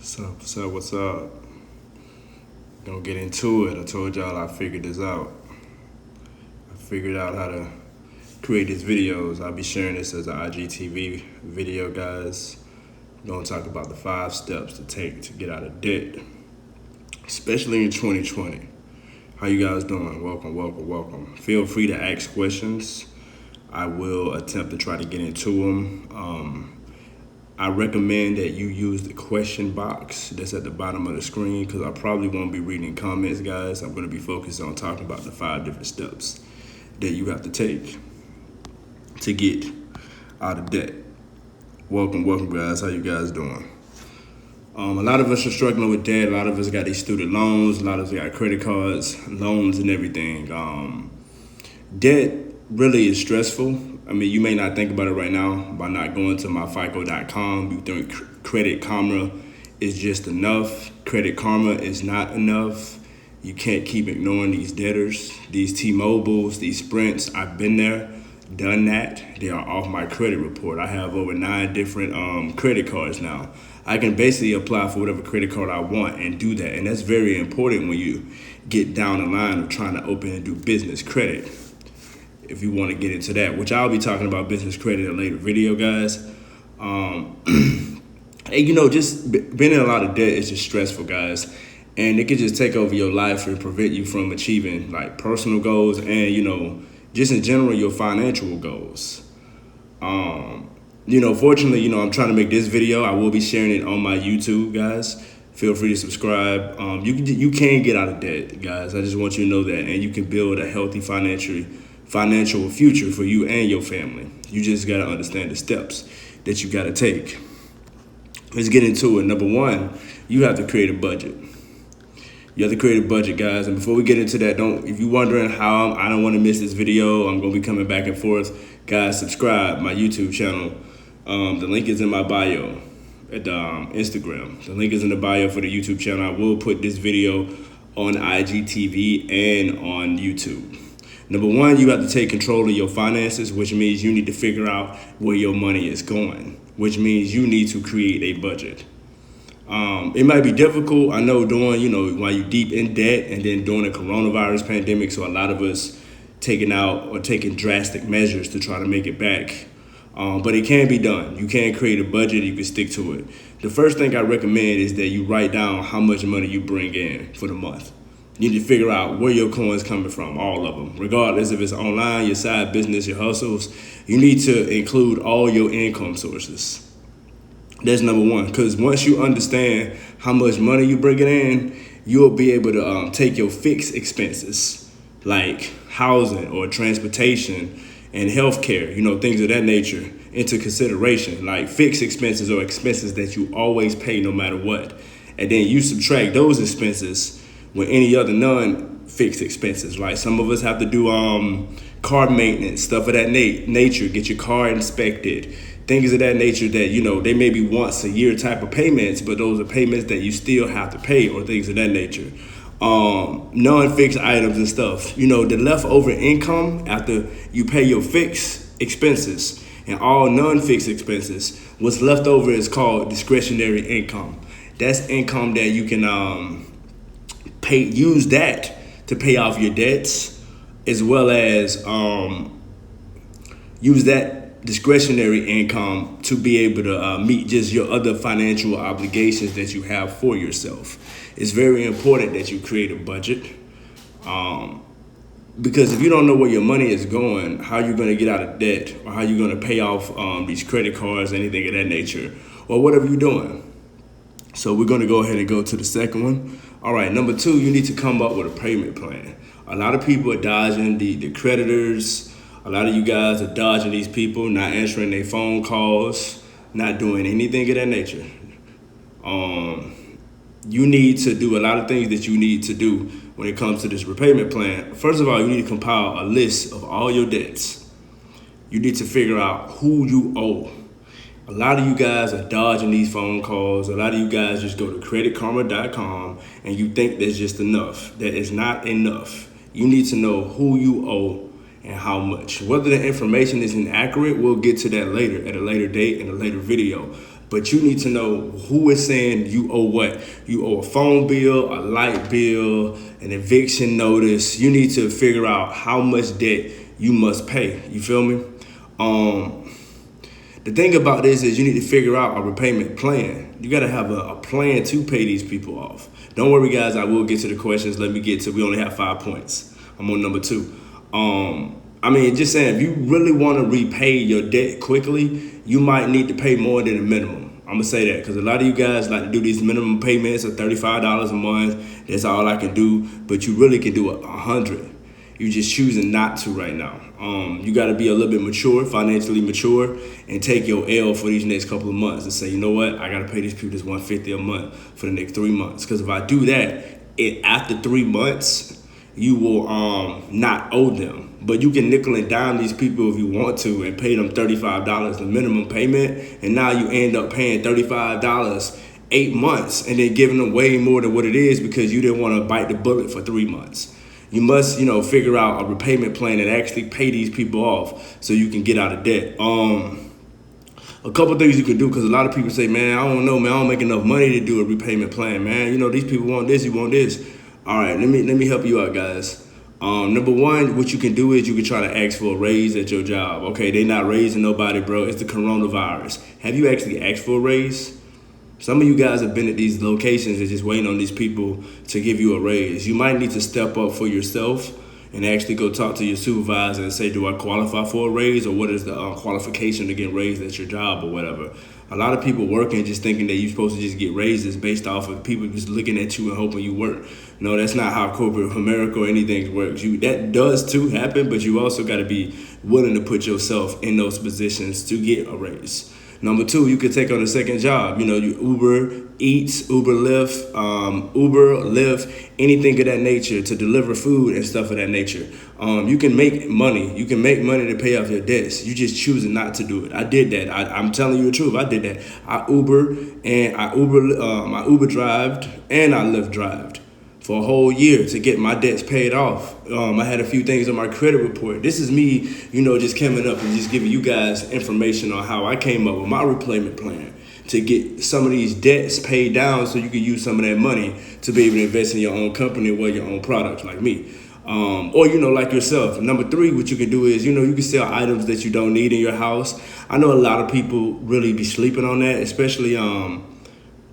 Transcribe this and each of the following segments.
What's up? Gonna get into it. I told y'all I figured this out. I figured out how to create these videos. I'll be sharing this as an IGTV video, guys. I'm gonna talk about the 5 steps to take to get out of debt, especially in 2020. How you guys doing? Welcome. Feel free to ask questions. I will attempt to try to get into them. I recommend that you use the question box that's at the bottom of the screen because I probably won't be reading comments, guys. I'm going to be focused on talking about the 5 different steps that you have to take to get out of debt. Welcome, guys. How you guys doing? A lot of us are struggling with debt. A lot of us got these student loans. A lot of us got credit cards, loans, and everything. Debt really is stressful. I mean, you may not think about it right now by not going to myfico.com. You think Credit Karma is just enough. Credit Karma is not enough. You can't keep ignoring these debtors, these T-Mobiles, these Sprints. I've been there, done that. They are off my credit report. I have over 9 different credit cards now. I can basically apply for whatever credit card I want and do that. And that's very important when you get down the line of trying to open and do business credit. If you want to get into that, which I'll be talking about business credit in a later video, guys. And just being in a lot of debt is just stressful, guys. And it can just take over your life and prevent you from achieving like personal goals and, just in general, your financial goals. Fortunately, I'm trying to make this video. I will be sharing it on my YouTube, guys. Feel free to subscribe. You can get out of debt, guys. I just want you to know that. And you can build a healthy financial future for you and your family. You just got to understand the steps that you got to take. Let's get into it. Number 1, you have to create a budget. You have to create a budget, guys. And before we get into that, if you're wondering how I don't want to miss this video, I'm going to be coming back and forth. Guys, subscribe my YouTube channel. The link is in my bio at Instagram. The link is in the bio for the YouTube channel. I will put this video on IGTV and on YouTube. Number 1, you have to take control of your finances, which means you need to figure out where your money is going, which means you need to create a budget. It might be difficult, I know, while you're deep in debt and then during the coronavirus pandemic. So a lot of us taking drastic measures to try to make it back. But it can be done. You can create a budget. You can stick to it. The first thing I recommend is that you write down how much money you bring in for the month. You need to figure out where your coin's coming from, all of them. Regardless if it's online, your side business, your hustles, you need to include all your income sources. That's number 1, because once you understand how much money you bringing in, you'll be able to take your fixed expenses like housing or transportation and healthcare, things of that nature into consideration, like fixed expenses or expenses that you always pay no matter what. And then you subtract those expenses with any other non-fixed expenses. Like some of us have to do car maintenance, stuff of that nature, get your car inspected, things of that nature that, they may be once a year type of payments, but those are payments that you still have to pay or things of that nature. Non-fixed items and stuff, the leftover income after you pay your fixed expenses and all non-fixed expenses, what's left over is called discretionary income. That's income that you can use that to pay off your debts, as well as use that discretionary income to be able to meet just your other financial obligations that you have for yourself. It's very important that you create a budget because if you don't know where your money is going, how you're going to get out of debt or how you're going to pay off these credit cards, anything of that nature, or whatever you're doing. So we're going to go ahead and go to the second one. All right, number 2, you need to come up with a payment plan. A lot of people are dodging the creditors. A lot of you guys are dodging these people, not answering their phone calls, not doing anything of that nature. You need to do a lot of things that you need to do when it comes to this repayment plan. First of all, you need to compile a list of all your debts. You need to figure out who you owe. A lot of you guys are dodging these phone calls. A lot of you guys just go to creditkarma.com and you think that's just enough. That is not enough. You need to know who you owe and how much. Whether the information is inaccurate, we'll get to that later at a later date in a later video. but you need to know who is saying you owe what. You owe a phone bill, a light bill, an eviction notice. You need to figure out how much debt you must pay. You feel me? The thing about this is you need to figure out a repayment plan. You got to have a plan to pay these people off. Don't worry, guys. I will get to the questions. Let me get to, we only have 5 points. I'm on number 2. I mean, just saying, if you really want to repay your debt quickly, you might need to pay more than the minimum. I'm going to say that because a lot of you guys like to do these minimum payments of $35 a month. That's all I can do. But you really can do $100. You're just choosing not to right now. You got to be a little bit mature, financially mature, and take your L for these next couple of months and say, you know what, I got to pay these people this $150 a month for the next 3 months. Because if I do that, after 3 months, you will not owe them. But you can nickel and dime these people if you want to and pay them $35 the minimum payment. And now you end up paying $35 8 months and then giving them way more than what it is because you didn't want to bite the bullet for 3 months. You must, figure out a repayment plan and actually pay these people off so you can get out of debt. A couple things you can do, because a lot of people say, man, I don't know, man, I don't make enough money to do a repayment plan, man. These people want this, you want this. All right, let me help you out, guys. Number one, what you can do is you can try to ask for a raise at your job. Okay, they not raising nobody, bro. It's the coronavirus. Have you actually asked for a raise? Some of you guys have been at these locations and just waiting on these people to give you a raise. You might need to step up for yourself and actually go talk to your supervisor and say, do I qualify for a raise, or what is the qualification to get raised at your job or whatever. A lot of people working just thinking that you're supposed to just get raises based off of people just looking at you and hoping you work. No, that's not how corporate America or anything works. That does too happen, but you also got to be willing to put yourself in those positions to get a raise. Number two, you could take on a second job. You Uber Eats, Uber Lyft, anything of that nature to deliver food and stuff of that nature. You can make money. You can make money to pay off your debts. You just choosing not to do it. I did that. I'm telling you the truth. I did that. I Uber drived and I Lyft drived for a whole year to get my debts paid off. I had a few things on my credit report. This is me, just coming up and just giving you guys information on how I came up with my repayment plan to get some of these debts paid down so you can use some of that money to be able to invest in your own company or your own products like me. Or, like yourself. Number three, what you can do is, you can sell items that you don't need in your house. I know a lot of people really be sleeping on that, especially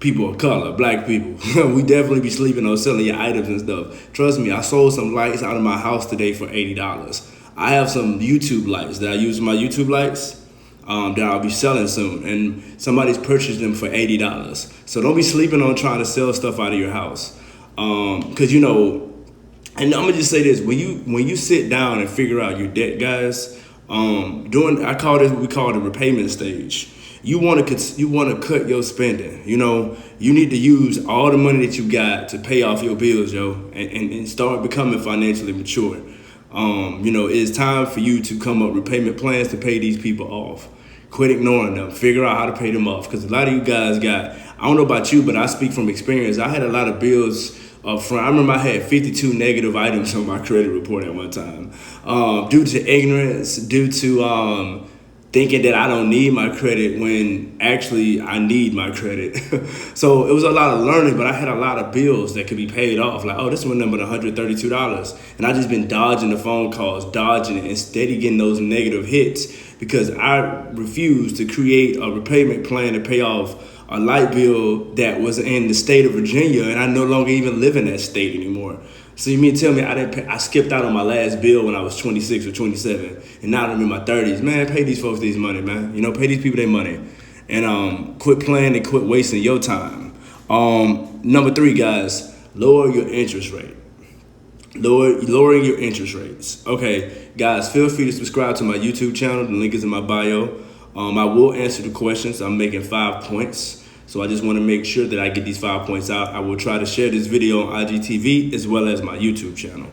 people of color, black people. We definitely be sleeping on selling your items and stuff. Trust me, I sold some lights out of my house today for $80. I have some YouTube lights that I use my YouTube lights that I'll be selling soon, and somebody's purchased them for $80. So don't be sleeping on trying to sell stuff out of your house. Because, and I'm gonna just say this, when you sit down and figure out your debt, guys, we call the repayment stage. You want to cut your spending. You need to use all the money that you got to pay off your bills, and start becoming financially mature. It's time for you to come up with repayment plans to pay these people off. Quit ignoring them. Figure out how to pay them off. Because a lot of you guys I don't know about you, but I speak from experience. I had a lot of bills up front. I remember I had 52 negative items on my credit report at one time. Due to ignorance, due to thinking that I don't need my credit when actually I need my credit. So it was a lot of learning, but I had a lot of bills that could be paid off. Like, this one number $132. And I just been dodging the phone calls, dodging it, and steady getting those negative hits because I refused to create a repayment plan to pay off a light bill that was in the state of Virginia, and I no longer even live in that state anymore. So you mean to tell me I skipped out on my last bill when I was 26 or 27, and now I'm in my 30s? Man, pay these folks these money, man. Pay these people their money, and quit playing and quit wasting your time. Number three, guys, lower your interest rate. Lowering your interest rates. Okay, guys, feel free to subscribe to my YouTube channel. The link is in my bio. I will answer the questions. I'm making 5 points. So I just want to make sure that I get these 5 points out. I will try to share this video on IGTV as well as my YouTube channel.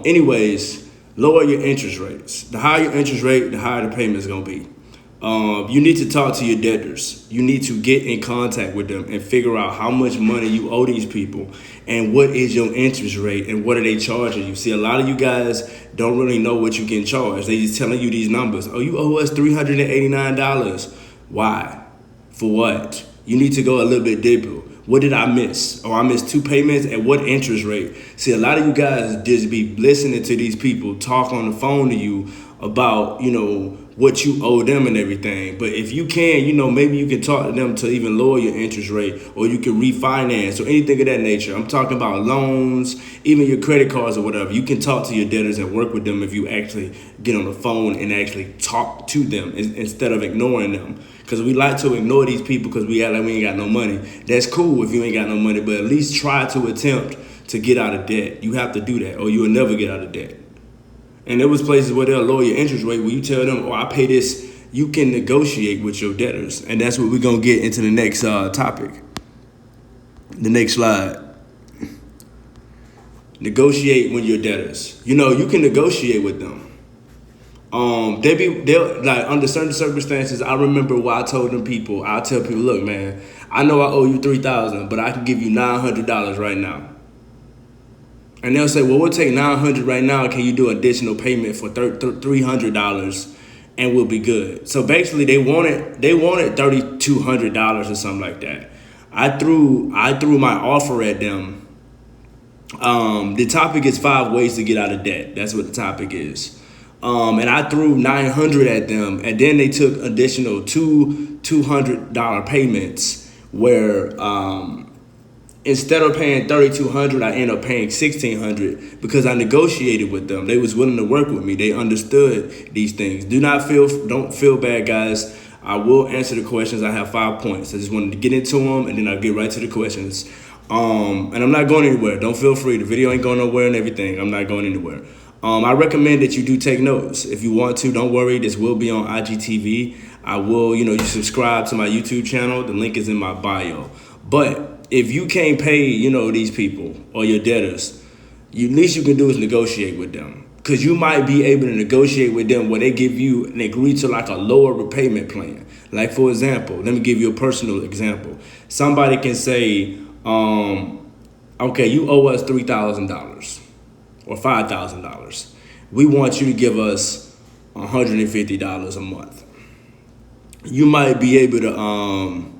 Anyways, lower your interest rates. The higher your interest rate, the higher the payment is going to be. You need to talk to your debtors. You need to get in contact with them and figure out how much money you owe these people and what is your interest rate and what are they charging you. See, a lot of you guys don't really know what you can charge. They just telling you these numbers. Oh, you owe us $389. Why? For what? You need to go a little bit deeper. What did I miss? Oh, I missed 2 payments. At what interest rate? See, a lot of you guys just be listening to these people talk on the phone to you about, what you owe them and everything. But if you can, maybe you can talk to them to even lower your interest rate, or you can refinance or anything of that nature. I'm talking about loans, even your credit cards or whatever. You can talk to your debtors and work with them if you actually get on the phone and actually talk to them instead of ignoring them. Because we like to ignore these people because we act like we ain't got no money. That's cool if you ain't got no money, but at least try to attempt to get out of debt. You have to do that, or you will never get out of debt. And there was places where they'll lower your interest rate where you tell them, oh, I pay this. You can negotiate with your debtors. And that's what we're going to get into the next topic. The next slide. Negotiate with your debtors. You can negotiate with them. They'll like, under certain circumstances. I remember what I told them people. I'll tell people, look, man, I know I owe you $3,000, but I can give you $900 right now. And they'll say, well, we'll take $900 right now. Can you do additional payment for $300 and we'll be good? So basically they wanted $3,200 or something like that. I threw my offer at them. The topic is 5 ways to get out of debt. That's what the topic is. And I threw $900 at them, and then they took additional two $200 payments where instead of paying $3,200, I ended up paying $1,600 because I negotiated with them. They was willing to work with me. They understood these things. Don't feel bad, guys. I will answer the questions. I have 5 points. I just wanted to get into them, and then I'll get right to the questions. And I'm not going anywhere. Don't feel free. The video ain't going nowhere and everything. I'm not going anywhere. I recommend that you do take notes. If you want to, don't worry. This will be on IGTV. I will, you subscribe to my YouTube channel. The link is in my bio. But if you can't pay, these people or your debtors, least you can do is negotiate with them. Because you might be able to negotiate with them where they give you and agree to like a lower repayment plan. Like, for example, let me give you a personal example. Somebody can say, okay, you owe us $3,000 or $5,000. We want you to give us $150 a month. You might be able to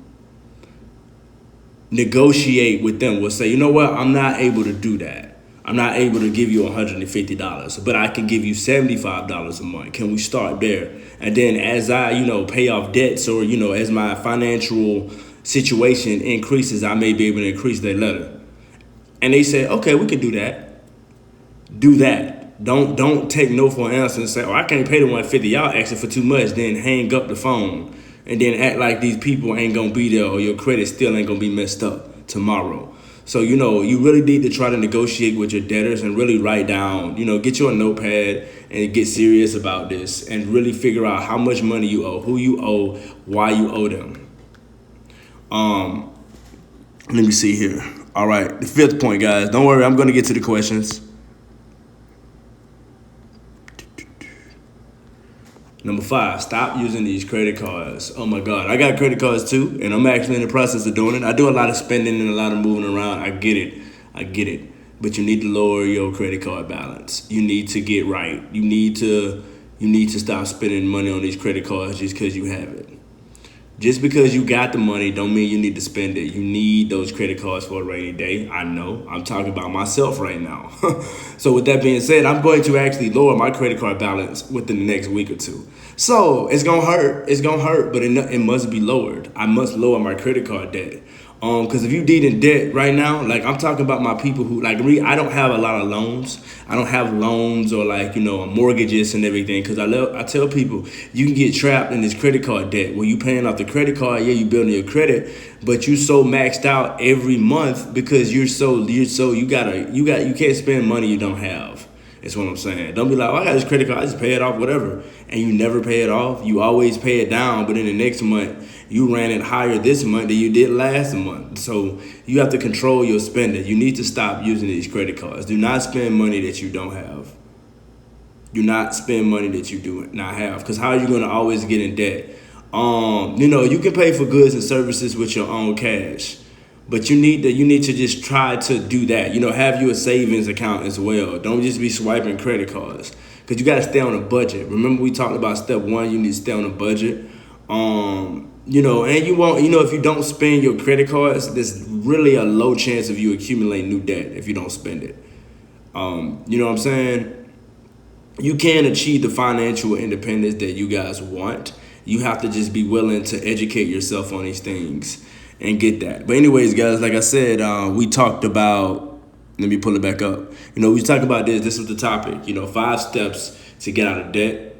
negotiate with them. We'll say, you know what? I'm not able to do that. I'm not able to give you $150, but I can give you $75 a month. Can we start there? And then as I, pay off debts or, as my financial situation increases, I may be able to increase their letter. And they say, okay, we can do that. Do that. Don't take no for an answer and say, oh, I can't pay the $150. Y'all asking for too much. Then hang up the phone and then act like these people ain't gonna be there or your credit still ain't gonna be messed up tomorrow. So, you really need to try to negotiate with your debtors and really write down, get you a notepad and get serious about this and really figure out how much money you owe, who you owe, why you owe them. Let me see here. All right, the 5th point, guys. Don't worry, I'm gonna get to the questions. Number 5, stop using these credit cards. Oh my God, I got credit cards too, and I'm actually in the process of doing it. I do a lot of spending and a lot of moving around. I get it. But you need to lower your credit card balance. You need to get right. You need to stop spending money on these credit cards just because you have it. Just because you got the money don't mean you need to spend it. You need those credit cards for a rainy day. I know. I'm talking about myself right now. So with that being said, I'm going to actually lower my credit card balance within the next week or 2. So it's going to hurt. It's going to hurt, but it must be lowered. I must lower my credit card debt. Because if you deed in debt right now, like I'm talking about my people who like me, I don't have a lot of loans. I don't have loans or like, mortgages and everything. Because I tell people you can get trapped in this credit card debt where you paying off the credit card. Yeah, you building your credit, but you so maxed out every month because you can't spend money you don't have. That's what I'm saying. Don't be like, oh, I got this credit card, I just pay it off, whatever. And you never pay it off. You always pay it down, but in the next month, you ran it higher this month than you did last month. So you have to control your spending. You need to stop using these credit cards. Do not spend money that you don't have. Do not spend money that you do not have. Because how are you going to always get in debt? You can pay for goods and services with your own cash. But you need to just try to do that. Have you a savings account as well. Don't just be swiping credit cards because you got to stay on a budget. Remember we talked about step 1, you need to stay on a budget. And you won't, if you don't spend your credit cards, there's really a low chance of you accumulating new debt if you don't spend it. You know what I'm saying? You can achieve the financial independence that you guys want. You have to just be willing to educate yourself on these things and get that. But anyways, guys, like I said, we talked about, let me pull it back up. We talked about this. This was the topic, 5 steps to get out of debt.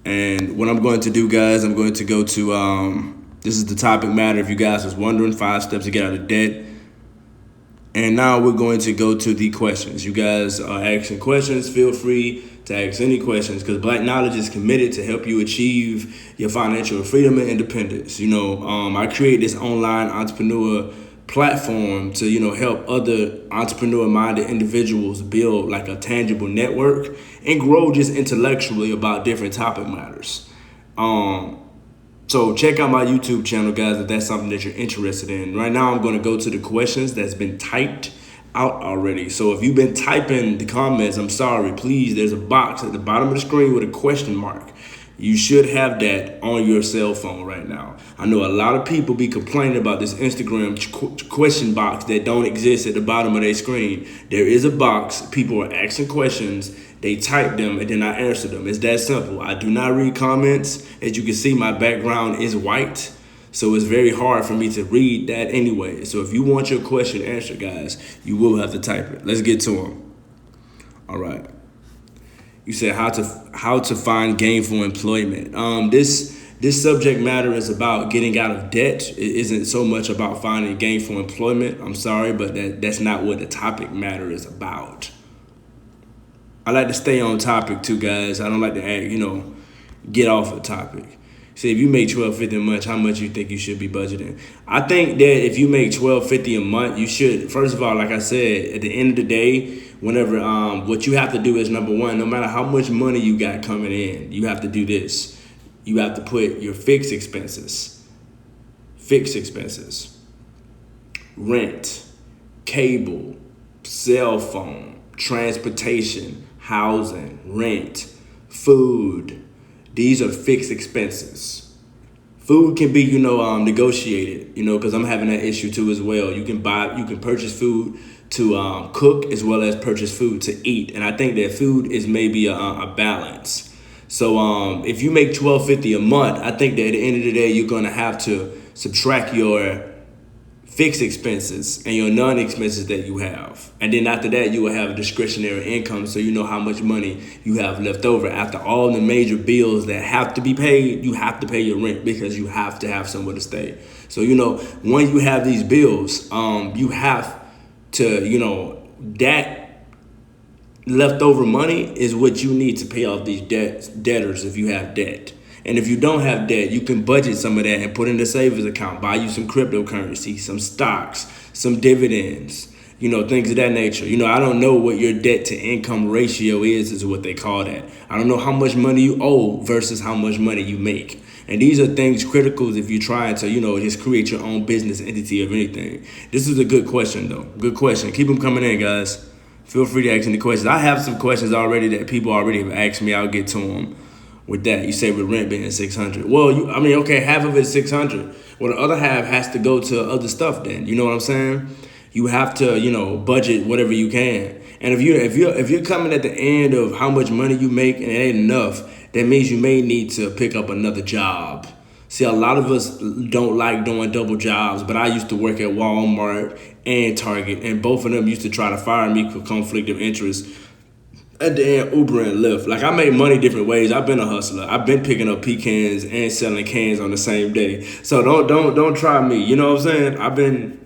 And what I'm going to do, guys, I'm going to go to, this is the topic matter. If you guys was wondering, 5 steps to get out of debt. And now we're going to go to the questions. You guys are asking questions. Feel free to ask any questions because Black Knowledge is committed to help you achieve your financial freedom and independence. I create this online entrepreneur platform to, help other entrepreneur-minded individuals build like a tangible network and grow just intellectually about different topic matters. So check out my YouTube channel, guys, if that's something that you're interested in. Right now, I'm going to go to the questions that's been typed out already. So if you've been typing the comments, I'm sorry. Please, there's a box at the bottom of the screen with a question mark. You should have that on your cell phone right now. I know a lot of people be complaining about this Instagram question box that don't exist at the bottom of their screen. There is a box. People are asking questions. They type them and then I answer them. It's that simple. I do not read comments. As you can see, my background is white. So it's very hard for me to read that anyway. So if you want your question answered, guys, you will have to type it. Let's get to them. All right. You said how to find gainful employment. This subject matter is about getting out of debt. It isn't so much about finding gainful employment. I'm sorry, but that's not what the topic matter is about. I like to stay on topic too, guys. I don't like to get off the topic. See, if you make $12.50 a month, how much you think you should be budgeting? I think that if you make $12.50 a month, you should, first of all, like I said, at the end of the day, whenever what you have to do is, number one, no matter how much money you got coming in, you have to do this. You have to put your fixed expenses, rent, cable, cell phone, transportation, housing, rent, food. These are fixed expenses. Food can be, negotiated, because I'm having that issue too as well. You can purchase food to cook as well as purchase food to eat. And I think that food is maybe a balance. So if you make $12.50 a month, I think that at the end of the day, you're going to have to subtract your fixed expenses and your non-expenses that you have. And then after that, you will have a discretionary income. So you know how much money you have left over. After all the major bills that have to be paid, you have to pay your rent because you have to have somewhere to stay. So, when you have these bills, you have to, that leftover money is what you need to pay off these debtors if you have debt. And if you don't have debt, you can budget some of that and put in the savings account, buy you some cryptocurrency, some stocks, some dividends, things of that nature. I don't know what your debt to income ratio is what they call that. I don't know how much money you owe versus how much money you make. And these are things critical if you're trying to, just create your own business entity of anything. This is a good question, though. Good question. Keep them coming in, guys. Feel free to ask any questions. I have some questions already that people already have asked me. I'll get to them. With that, you say with rent being $600. Well, okay, half of it is $600. Well, the other half has to go to other stuff. Then you know what I'm saying? You have to, budget whatever you can. And if you're coming at the end of how much money you make and it ain't enough, that means you may need to pick up another job. See, a lot of us don't like doing double jobs, but I used to work at Walmart and Target, and both of them used to try to fire me for conflict of interest. At the end, Uber and Lyft. Like, I made money different ways. I've been a hustler. I've been picking up pecans and selling cans on the same day. So don't try me. You know what I'm saying?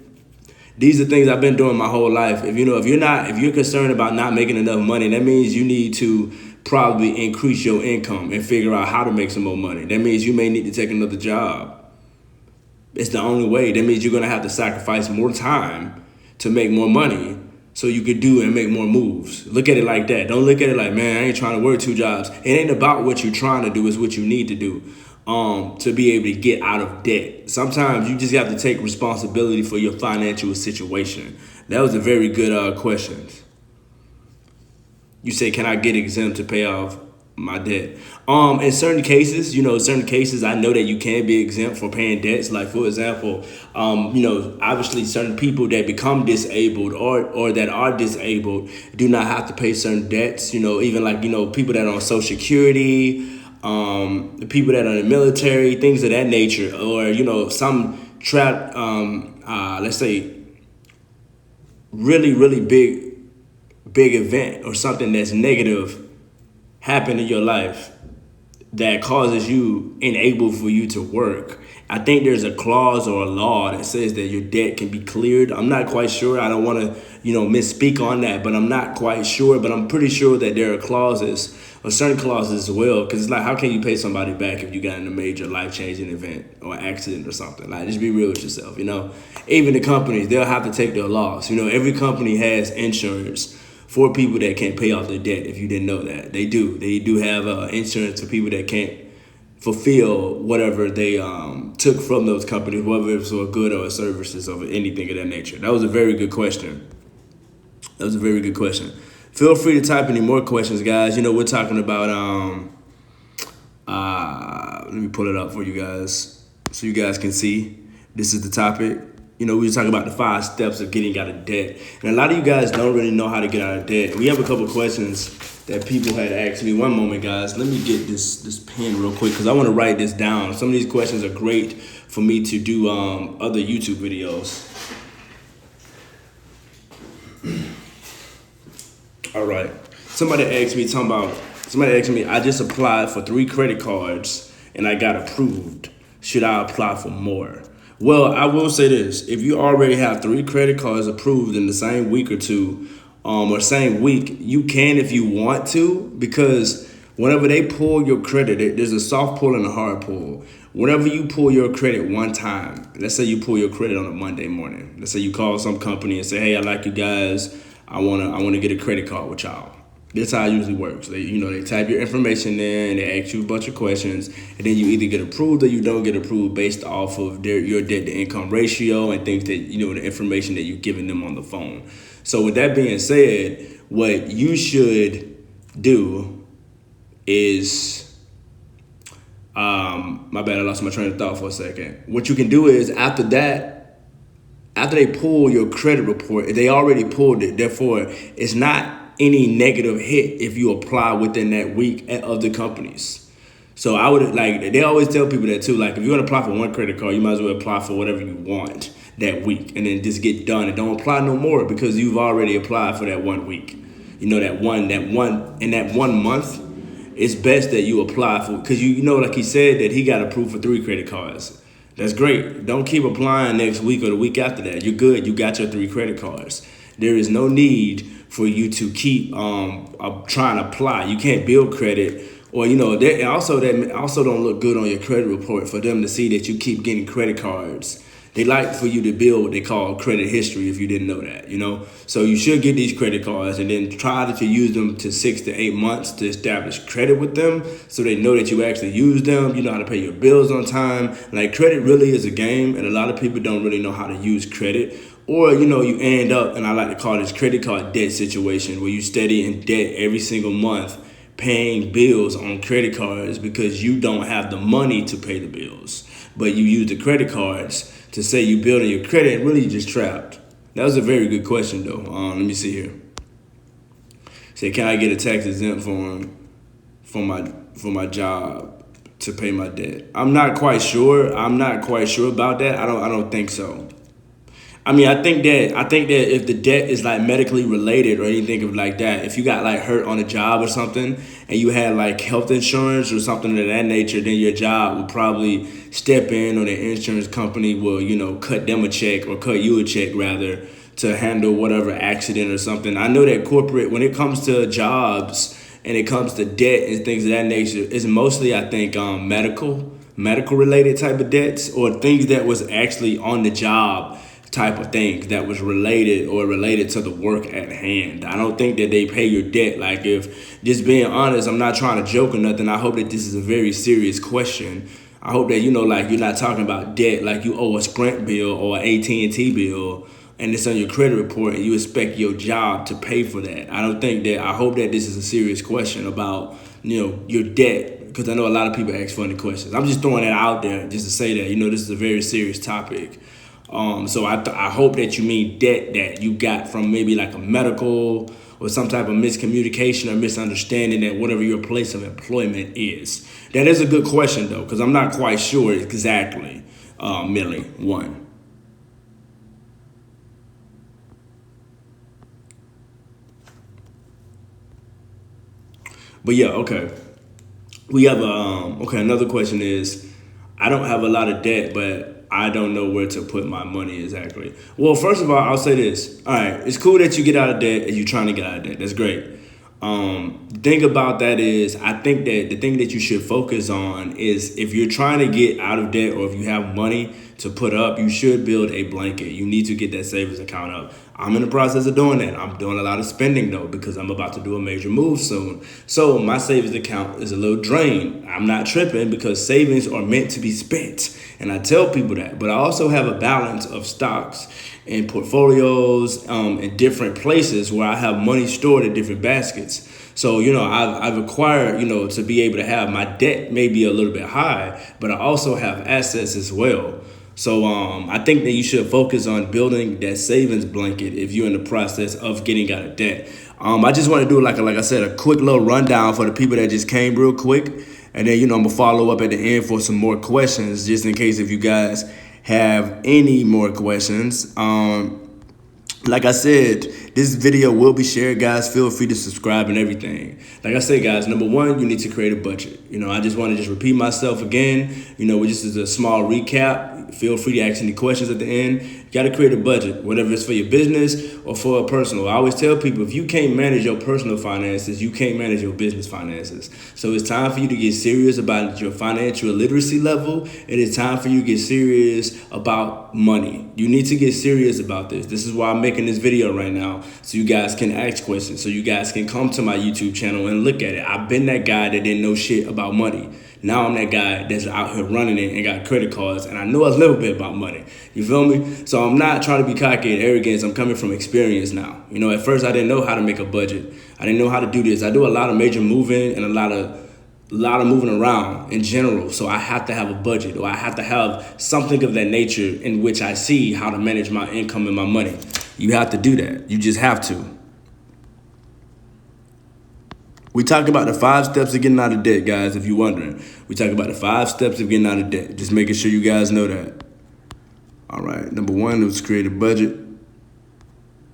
These are things I've been doing my whole life. If you're concerned about not making enough money, that means you need to probably increase your income and figure out how to make some more money. That means you may need to take another job. It's the only way. That means you're going to have to sacrifice more time to make more money so you could do and make more moves. Look at it like that. Don't look at it like, man, I ain't trying to work 2 jobs. It ain't about what you're trying to do. It's what you need to do to be able to get out of debt. Sometimes you just have to take responsibility for your financial situation. That was a very good question. You say, can I get exempt to pay off my debt. In certain cases, I know that you can be exempt for paying debts. Like for example, obviously certain people that become disabled or that are disabled do not have to pay certain debts. Even like people that are on Social Security, the people that are in the military, things of that nature, or some trap. Let's say really big event or something that's negative happen in your life that causes you unable for you to work. I think there's a clause or a law that says that your debt can be cleared. I'm not quite sure. I don't want to, misspeak on that, but I'm not quite sure. But I'm pretty sure that there are clauses or certain clauses as well. Because it's like, how can you pay somebody back if you got in a major life-changing event or accident or something? Like, just be real with yourself, Even the companies, they'll have to take their loss. Every company has insurance for people that can't pay off their debt. If you didn't know that, they do. They do have insurance for people that can't fulfill whatever they took from those companies, whether it's a good or a services or anything of that nature. That was a very good question. Feel free to type any more questions, guys. We're talking about let me pull it up for you guys so you guys can see. This is the topic. We were talking about the 5 steps of getting out of debt. And a lot of you guys don't really know how to get out of debt. We have a couple questions that people had asked me. One moment, guys. Let me get this pen real quick because I want to write this down. Some of these questions are great for me to do other YouTube videos. All right. Somebody asked me, I just applied for 3 credit cards and I got approved. Should I apply for more? Well, I will say this. If you already have 3 credit cards approved in the same week or two, or same week, you can if you want to, because whenever they pull your credit, there's a soft pull and a hard pull. Whenever you pull your credit one time, let's say you pull your credit on a Monday morning. Let's say you call some company and say, hey, I like you guys. I wanna get a credit card with y'all. That's how it usually works. They type your information in, they ask you a bunch of questions, and then you either get approved or you don't get approved based off of your debt to income ratio and things that, the information that you're giving them on the phone. So with that being said, what you should do is, my bad, I lost my train of thought for a second. What you can do is after they pull your credit report, they already pulled it. Therefore, it's not any negative hit if you apply within that week of the companies. So I would they always tell people that too. Like if you're gonna apply for one credit card, you might as well apply for whatever you want that week and then just get done and don't apply no more because you've already applied for that 1 week. That one month, it's best that you apply for, because like he said that he got approved for 3 credit cards. That's great. Don't keep applying next week or the week after that. You're good. You got your 3 credit cards. There is no need for you to keep trying to apply. You can't build credit, or that also don't look good on your credit report for them to see that you keep getting credit cards. They like for you to build what they call credit history, if you didn't know that, So you should get these credit cards and then try to use them to 6 to 8 months to establish credit with them so they know that you actually use them. You know how to pay your bills on time. Like credit really is a game, and a lot of people don't really know how to use credit. Or, you end up, and I like to call this credit card debt situation, where you steady in debt every single month, paying bills on credit cards because you don't have the money to pay the bills. But you use the credit cards to say you building your credit, and really you're just trapped. That was a very good question, though. Let me see here. Say, can I get a tax exempt form for my job to pay my debt? I'm not quite sure about that. I don't think so. I mean, I think that if the debt is like medically related or anything of like that, if you got like hurt on a job or something and you had like health insurance or something of that nature, then your job will probably step in, or the insurance company will, cut them a check, or cut you a check rather, to handle whatever accident or something. I know that corporate, when it comes to jobs and it comes to debt and things of that nature, it's mostly, I think, medical related type of debts, or things that was actually on the job type of things that was related to the work at hand. I don't think that they pay your debt. Like, if, just being honest, I'm not trying to joke or nothing. I hope that this is a very serious question. I hope that, like, you're not talking about debt like you owe a Sprint bill or an AT&T bill and it's on your credit report and you expect your job to pay for that. I hope that this is a serious question about your debt, because I know a lot of people ask funny questions. I'm just throwing that out there just to say that, this is a very serious topic. So I hope that you mean debt that you got from maybe like a medical or some type of miscommunication or misunderstanding at whatever your place of employment is. That is a good question, though, because I'm not quite sure exactly, Millie, one. But yeah, okay. We have another question is, I don't have a lot of debt, but I don't know where to put my money exactly. Well, first of all, I'll say this. All right, it's cool that you get out of debt and you're trying to get out of debt. That's great. The thing about that is, I think that the thing that you should focus on is, if you're trying to get out of debt or if you have money to put up, you should build a blanket. You need to get that savings account up. I'm in the process of doing that. I'm doing a lot of spending though, because I'm about to do a major move soon. So my savings account is a little drained. I'm not tripping, because savings are meant to be spent. And I tell people that. But I also have a balance of stocks and portfolios in different places where I have money stored in different baskets. So, I've acquired, to be able to have my debt maybe a little bit high, but I also have assets as well. So I think that you should focus on building that savings blanket if you're in the process of getting out of debt. I just want to do, like I said, a quick little rundown for the people that just came real quick. And then, I'm going to follow up at the end for some more questions, just in case if you guys have any more questions. Like I said, this video will be shared, guys. Feel free to subscribe and everything. Like I said, guys, number one, you need to create a budget. I just want to just repeat myself again. Just as a small recap. Feel free to ask any questions at the end. You got to create a budget, whatever it's for your business or for a personal. I always tell people, if you can't manage your personal finances, you can't manage your business finances. So it's time for you to get serious about your financial literacy level. It is time for you to get serious about money. You need to get serious about this. This is why I'm making this video right now, so you guys can ask questions, so you guys can come to my YouTube channel and look at it. I've been that guy that didn't know shit about money. Now I'm that guy that's out here running it and got credit cards, and I know a little bit about money. You feel me? So I'm not trying to be cocky and arrogant. I'm coming from experience now. At first I didn't know how to make a budget. I didn't know how to do this. I do a lot of major moving and a lot of moving around in general. So I have to have a budget, or I have to have something of that nature in which I see how to manage my income and my money. You have to do that. You just have to. We talk about the 5 steps of getting out of debt, guys, if you're wondering. We talk about the 5 steps of getting out of debt. Just making sure you guys know that. All right. Number 1 is create a budget.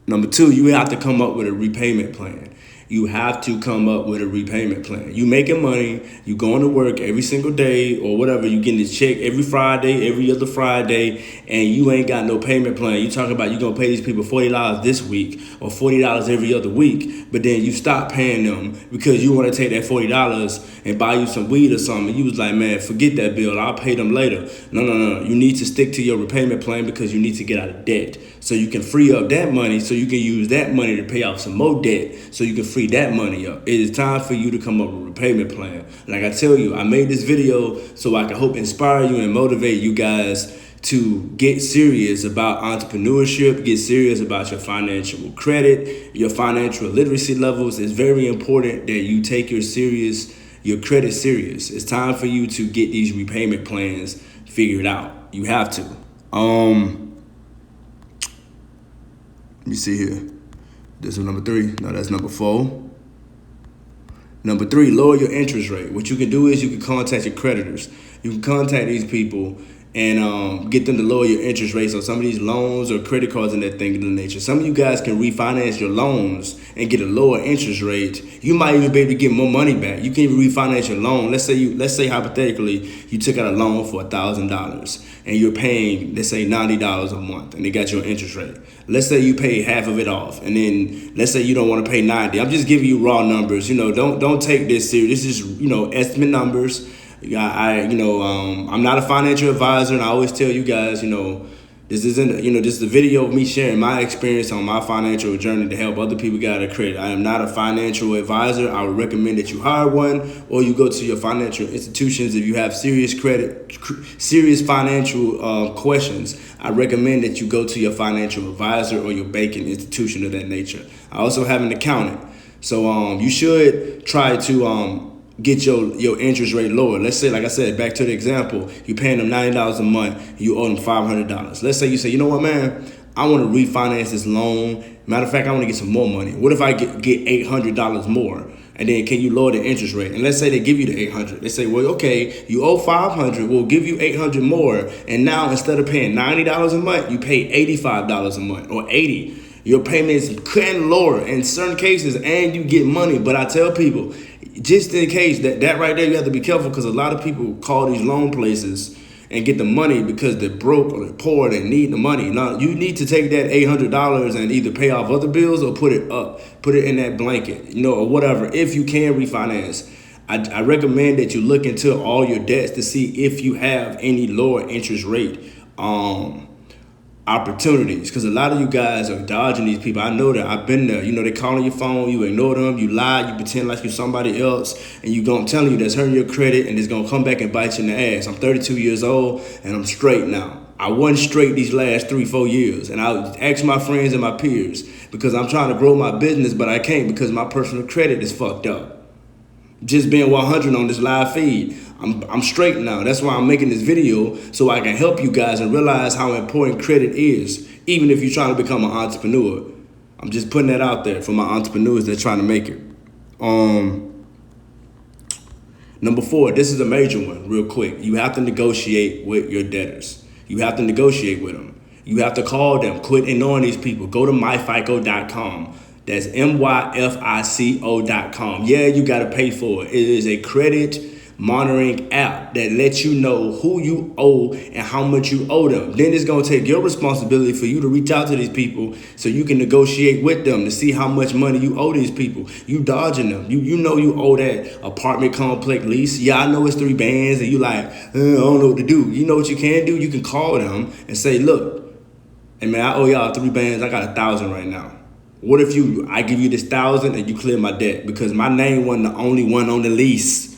Number 2, you have to come up with a repayment plan. You have to come up with a repayment plan. You making money, you going to work every single day or whatever, you getting this check every Friday, every other Friday, and you ain't got no payment plan. You talking about you gonna pay these people $40 this week or $40 every other week, but then you stop paying them because you want to take that $40 and buy you some weed or something. You was like, man, forget that bill, I'll pay them later. No. You need to stick to your repayment plan, because you need to get out of debt so you can free up that money, so you can use that money to pay off some more debt, so you can free that money up. It is time for you to come up with a repayment plan. Like I tell you, I made this video so I can hope inspire you and motivate you guys to get serious about entrepreneurship, get serious about your financial credit, your financial literacy levels. It's very important that you take your credit serious. It's time for you to get these repayment plans figured out. You have to. Let me see here. This is number 3. No, that's number 4. Number 3, lower your interest rate. What you can do is you can contact your creditors. You can contact these people and get them to lower your interest rates on some of these loans or credit cards and that thing of the nature. Some of you guys can refinance your loans and get a lower interest rate. You might even be able to get more money back. You can even refinance your loan. Let's say hypothetically you took out a loan for $1,000 and you're paying, let's say, $90 a month, and they got your interest rate. Let's say you pay half of it off, and then let's say you don't want to pay $90. I'm just giving you raw numbers. Don't take this serious. This is estimate numbers. I'm not a financial advisor, and I always tell you guys, this isn't, this is a video of me sharing my experience on my financial journey to help other people get out of credit. I am not a financial advisor. I would recommend that you hire one, or you go to your financial institutions if you have serious financial questions. I recommend that you go to your financial advisor or your banking institution of that nature. I also have an accountant. So you should try to get your interest rate lower. Let's say, like I said, back to the example, you're paying them $90 a month, you owe them $500. Let's say you say, you know what, man, I want to refinance this loan. Matter of fact, I want to get some more money. What if I get $800 more? And then can you lower the interest rate? And let's say they give you the $800. They say, well, okay, you owe $500. We'll give you $800 more. And now instead of paying $90 a month, you pay $85 a month or $80. Your payments can lower in certain cases, and you get money. But I tell people, just in case, that right there, you have to be careful, because a lot of people call these loan places and get the money because they're broke or they're poor, they need the money. Now, you need to take that $800 and either pay off other bills or put it in that blanket, or whatever, if you can refinance. I recommend that you look into all your debts to see if you have any lower interest rate opportunities, because a lot of you guys are dodging these people. I know that. I've been there. They call on your phone, you ignore them, you lie, you pretend like you're somebody else, and I'm telling you, that's hurting your credit, and it's gonna come back and bite you in the ass. I'm 32 years old and I'm straight now. I wasn't straight these last 3-4 years, and I ask my friends and my peers, because I'm trying to grow my business, but I can't because my personal credit is fucked up. Just being 100 on this live feed, I'm straight now. That's why I'm making this video, so I can help you guys and realize how important credit is, even if you're trying to become an entrepreneur. I'm just putting that out there for my entrepreneurs that are trying to make it. Number 4, this is a major one, real quick. You have to negotiate with your debtors. You have to negotiate with them. You have to call them. Quit ignoring these people. Go to myfico.com. That's myfico.com. Yeah, you got to pay for it. It is a credit monitoring app that lets you know who you owe and how much you owe them. Then it's going to take your responsibility for you to reach out to these people so you can negotiate with them to see how much money you owe these people. You dodging them. You know you owe that apartment complex lease. Yeah, I know it's 3 bands, and you like, I don't know what to do. You know what you can do? You can call them and say, look, hey man, I owe y'all 3 bands. I got 1,000 right now. What if I give you this 1,000 and you clear my debt? Because my name wasn't the only one on the lease.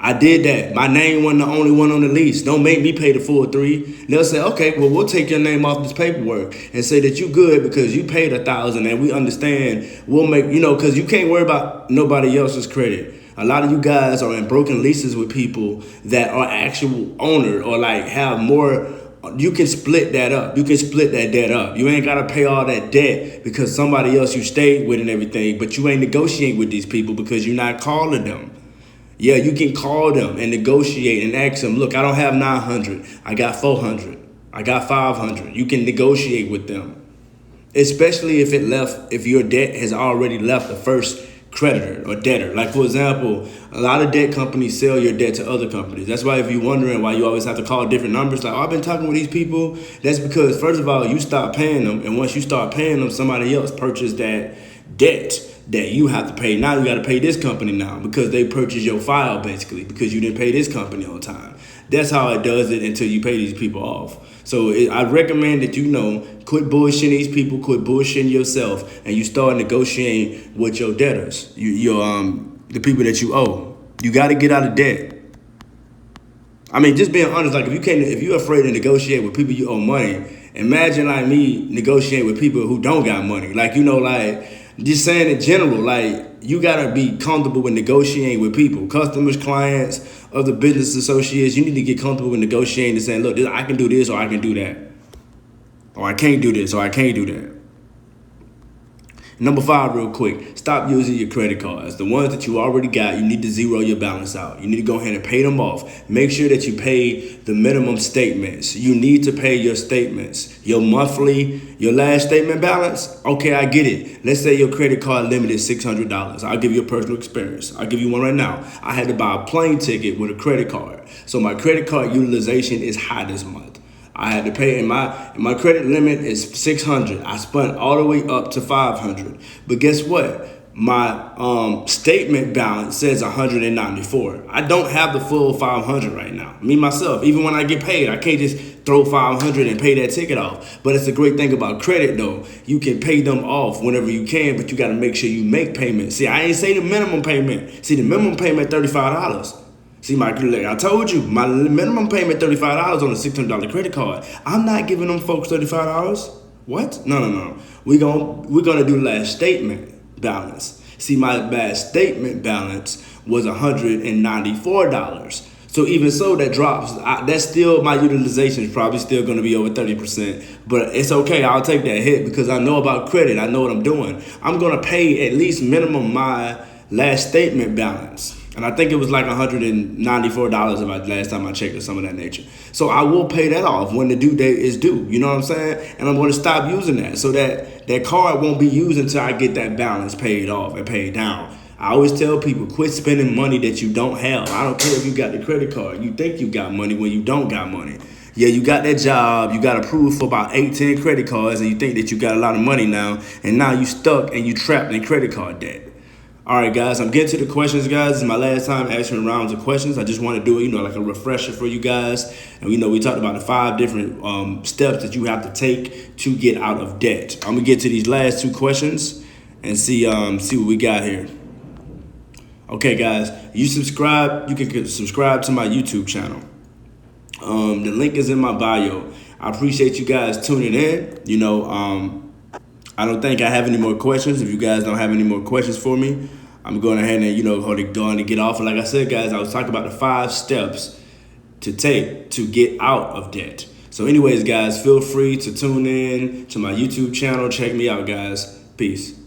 I did that. My name wasn't the only one on the lease. Don't make me pay the full 3. They'll say, okay, well, we'll take your name off this paperwork and say that you good because you paid 1,000, and we understand. We'll make, because you can't worry about nobody else's credit. A lot of you guys are in broken leases with people that are actual owner or like have more. You can split that up. You can split that debt up. You ain't got to pay all that debt because somebody else you stayed with and everything, but you ain't negotiating with these people because you're not calling them. Yeah, you can call them and negotiate and ask them, look, I don't have 900. I got 400. I got 500. You can negotiate with them, especially if your debt has already left the first creditor or debtor. Like, for example, a lot of debt companies sell your debt to other companies. That's why if you're wondering why you always have to call different numbers, like, I've been talking with these people, that's because, first of all, you stop paying them, and once you start paying them, somebody else purchased that debt that you have to pay. Now you got to pay this company now because they purchased your file, basically, because you didn't pay this company on time. That's how it does it until you pay these people off. So I recommend that quit bullshitting these people, quit bullshitting yourself, and you start negotiating with your debtors, the people that you owe. You got to get out of debt. I mean, just being honest, like if you're afraid to negotiate with people you owe money, imagine like me negotiating with people who don't got money. Like, just saying in general, like, you gotta be comfortable with negotiating with people, customers, clients, other business associates. You need to get comfortable with negotiating and saying, look, I can do this or I can do that. Or I can't do this or I can't do that. Number 5, real quick, stop using your credit cards. The ones that you already got, you need to zero your balance out. You need to go ahead and pay them off. Make sure that you pay the minimum statements. You need to pay your statements. Your monthly, your last statement balance, okay, I get it. Let's say your credit card limit is $600. I'll give you a personal experience. I'll give you one right now. I had to buy a plane ticket with a credit card. So my credit card utilization is high this month. I had to pay, and my credit limit is $600. I spent all the way up to $500. But guess what? My statement balance says $194. I don't have the full $500 right now. Me, myself, even when I get paid, I can't just throw $500 and pay that ticket off. But it's a great thing about credit, though. You can pay them off whenever you can, but you got to make sure you make payments. See, I ain't say the minimum payment. See, the minimum payment $35. See, I told you, my minimum payment $35 on a $600 credit card. I'm not giving them folks $35. What? No. We're gonna do last statement balance. See, my last statement balance was $194. So even so, that drops. That's still, my utilization is probably still going to be over 30%. But it's okay. I'll take that hit because I know about credit. I know what I'm doing. I'm going to pay at least minimum my last statement balance. And I think it was like $194 if last time I checked or something of that nature. So I will pay that off when the due date is due. You know what I'm saying? And I'm going to stop using that so that card won't be used until I get that balance paid off and paid down. I always tell people, quit spending money that you don't have. I don't care if you got the credit card. You think you got money when you don't got money. Yeah, you got that job. You got approved for about 8-10 credit cards, and you think that you got a lot of money now, and now you stuck and you trapped in credit card debt. All right, guys, I'm getting to the questions, guys. This is my last time answering rounds of questions. I just want to do it, like a refresher for you guys. And we talked about the 5 different steps that you have to take to get out of debt. I'm gonna get to these last 2 questions and see what we got here. Okay, guys, you can subscribe to my YouTube channel. The link is in my bio. I appreciate you guys tuning in. I don't think I have any more questions. If you guys don't have any more questions for me, I'm going ahead and going to get off. And like I said, guys, I was talking about the 5 steps to take to get out of debt. So anyways, guys, feel free to tune in to my YouTube channel. Check me out, guys. Peace.